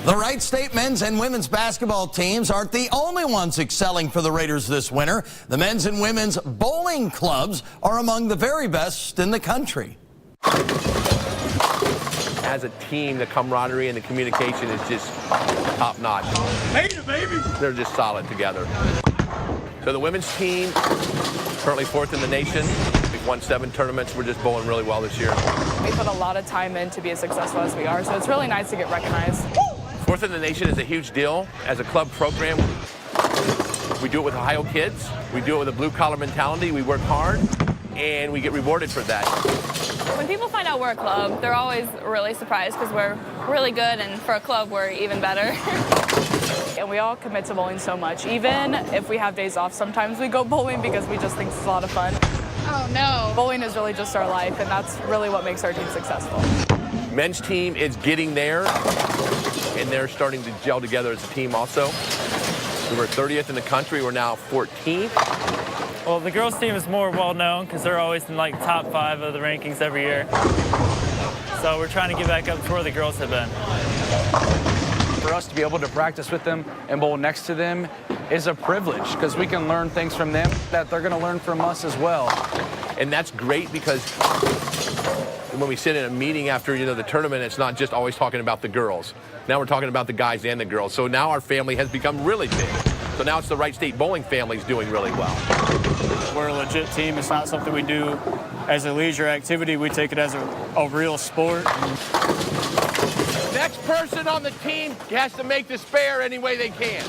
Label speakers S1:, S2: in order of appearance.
S1: The Wright State men's and women's basketball teams aren't the only ones excelling for the Raiders this winter. The men's and women's bowling clubs are among the very best in the country.
S2: As a team, the camaraderie and the communication is just top notch.
S3: Made it, baby.
S2: They're just solid together. So the women's team, currently 4th in the nation. We've won 7 tournaments. We're just bowling really well this year.
S4: We put a lot of time in to be as successful as we are, so it's really nice to get recognized.
S2: 4th in the nation is a huge deal. As a club program, we do it with Ohio kids. We do it with a blue-collar mentality. We work hard, and we get rewarded for that.
S5: When people find out we're a club, they're always really surprised because we're really good, and for a club, we're even better.
S4: And we all commit to bowling so much. Even if we have days off, sometimes we go bowling because we just think it's a lot of fun.
S5: Oh, no.
S4: Bowling is really just our life, and that's really what makes our team successful.
S2: Men's team is getting there, and they're starting to gel together as a team also. We were 30th in the country. We're now 14th.
S6: Well, the girls' team is more well-known because they're always in, like, top 5 of the rankings every year. So we're trying to get back up to where the girls have been.
S7: For us to be able to practice with them and bowl next to them is a privilege because we can learn things from them that they're going to learn from us as well.
S2: And that's great because when we sit in a meeting after, the tournament, it's not just always talking about the girls. Now we're talking about the guys and the girls. So now our family has become really big. So now it's the Wright State bowling family's doing really well.
S6: We're a legit team. It's not something we do as a leisure activity. We take it as a real sport.
S2: Next person on the team has to make the spare any way they can.